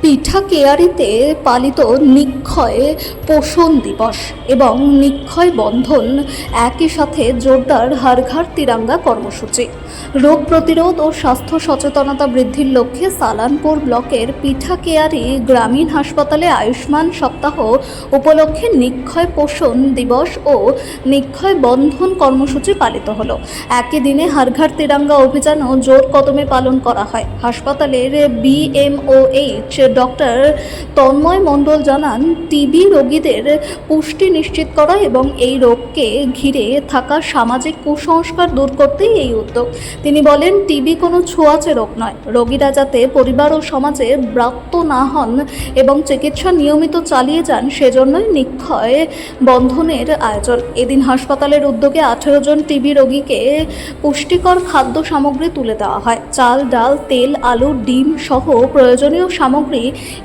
পিঠাকেয়ারিতে পালিত নিক্ষয় পোষণ দিবস এবং নিক্ষয় বন্ধন একই সাথে জোরদার হর ঘর তিরঙ্গা কর্মসূচি। রোগ প্রতিরোধ ও স্বাস্থ্য সচেতনতা বৃদ্ধির লক্ষ্যে সালানপুর ব্লকের পিঠাকেয়ারি গ্রামীণ হাসপাতালে আয়ুষ্মান সপ্তাহ উপলক্ষে নিক্ষয় পোষণ দিবস ও নিক্ষয় বন্ধন কর্মসূচি পালিত হলো। একই দিনে হর ঘর তিরঙ্গা অভিযানও জোর কদমে পালন করা হয়। হাসপাতালের BMOH ডক্টর তন্ময় মণ্ডল জানান, টিবি রোগীদের পুষ্টি নিশ্চিত করা এবং এই রোগকে ঘিরে থাকা সামাজিক কুসংস্কার দূর করতেই এই উদ্যোগ। তিনি বলেন, টিবি কোনো ছোঁয়াচে রোগ নয়। রোগীরা যাতে পরিবার ও সমাজে ব্রাত্য না হন এবং চিকিৎসা নিয়মিত চালিয়ে যান, সেজন্যই নিক্ষয় বন্ধনের আয়োজন। এদিন হাসপাতালের উদ্যোগে 18 জন টিবি রোগীকে পুষ্টিকর খাদ্য সামগ্রী তুলে দেওয়া হয়। চাল, ডাল, তেল, আলু, ডিম সহ প্রয়োজনীয় সামগ্রী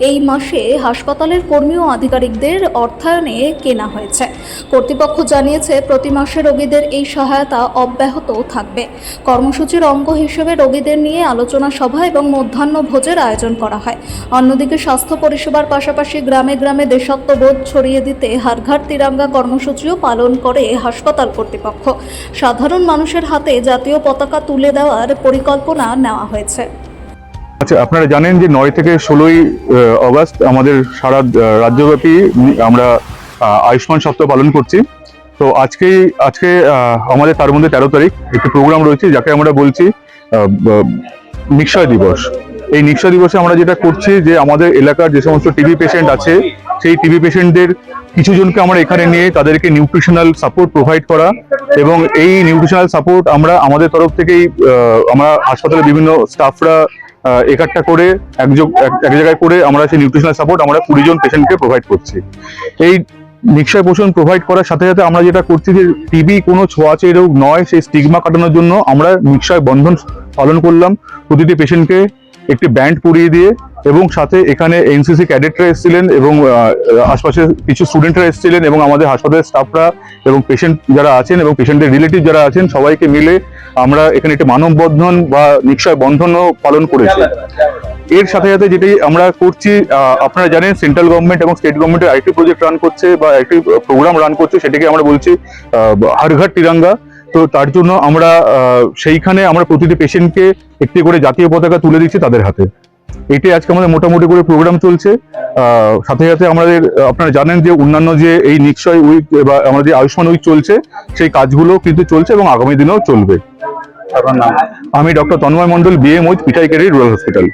এই মাসে হাসপাতালের কর্মী ও আধিকারিকদের অর্থায়নে কেনা হয়েছে। কর্তৃপক্ষ জানিয়েছে, প্রতি মাসে রোগীদের এই সহায়তা অব্যাহত থাকবে। কর্মসূচির অঙ্গ হিসেবে রোগীদের নিয়ে আলোচনা সভা এবং মধ্যাহ্ন ভোজের আয়োজন করা হয়। অন্যদিকে স্বাস্থ্য পরিষেবার পাশাপাশি গ্রামে গ্রামে দেশাত্মবোধ ছড়িয়ে দিতে হর ঘর তিরঙ্গা কর্মসূচিও পালন করে হাসপাতাল কর্তৃপক্ষ। সাধারণ মানুষের হাতে জাতীয় পতাকা তুলে দেওয়ার পরিকল্পনা নেওয়া হয়েছে। আচ্ছা, আপনারা জানেন যে 9 থেকে 16ই অগস্ট আমাদের সারা রাজ্যব্যাপী আমরা আয়ুষ্মান সপ্তাহ পালন করছি। তো আজকে আমাদের তার মধ্যে 13 তারিখ একটি প্রোগ্রাম রয়েছে, যাকে আমরা বলছি নিক্ষয় দিবস। এই নিক্ষয় দিবসে আমরা যেটা করছি যে আমাদের এলাকার যে সমস্ত টিবি পেশেন্ট আছে, সেই টিবি পেশেন্টদের কিছু জনকে আমরা এখানে নিয়ে তাদেরকে নিউট্রিশনাল সাপোর্ট প্রোভাইড করা, এবং এই নিউট্রিশনাল সাপোর্ট আমরা আমাদের তরফ থেকেই আমরা হাসপাতালের বিভিন্ন স্টাফরা একটা করে এক জায়গায় করে আমরা সেই নিউট্রিশনাল সাপোর্ট আমরা 20 জন পেশেন্টকে প্রোভাইড করছি। এই নিক্ষয় পোষণ প্রোভাইড করার সাথে সাথে আমরা যেটা করছি যে টিবি কোনো ছোঁয়াচে রোগ নয়, সেই স্টিগমা কাটানোর জন্য আমরা নিক্ষয় বন্ধন পালন করলাম। প্রতিটি পেশেন্টকে একটি ব্যান্ড পরিয়ে দিয়ে, এবং সাথে এখানে এনসিসি ক্যাডেটরা এসেছিলেন এবং আশপাশের কিছু স্টুডেন্টরা এসেছিলেন, এবং আমাদের হাসপাতালের স্টাফরা এবং পেশেন্ট যারা আছেন এবং পেশেন্টের রিলেটিভ যারা আছেন, সবাইকে মিলে আমরা এখানে একটি মানববন্ধন বা নিক্ষয় বন্ধনও পালন করেছি। এর সাথে সাথে যেটি আমরা করছি, আপনারা জানেন সেন্ট্রাল গভর্নমেন্ট এবং স্টেট গভর্নমেন্টের আরেকটি প্রজেক্ট রান করছে বা একটি প্রোগ্রাম রান করছে, সেটাকে আমরা বলছি হর ঘর তিরঙ্গা। তো তার জন্য আমরা সেইখানে আমরা প্রতিটি পেশেন্টকে একটি করে জাতীয় পতাকা তুলে দিচ্ছি তাদের হাতে। এটি আজকে আমাদের মোটামুটি করে প্রোগ্রাম চলছে। সাথে সাথে আমাদের আপনারা জানেন যে অন্যান্য যে এই নিক্ষয় উইক বা আমাদের আয়ুষ্মান উইক চলছে, সেই কাজগুলো কিন্তু চলছে এবং আগামী দিনেও চলবে। আমি ডক্টর তন্ময় মণ্ডল, BMOH, পিঠাকেয়ারি রুরাল হসপিটাল।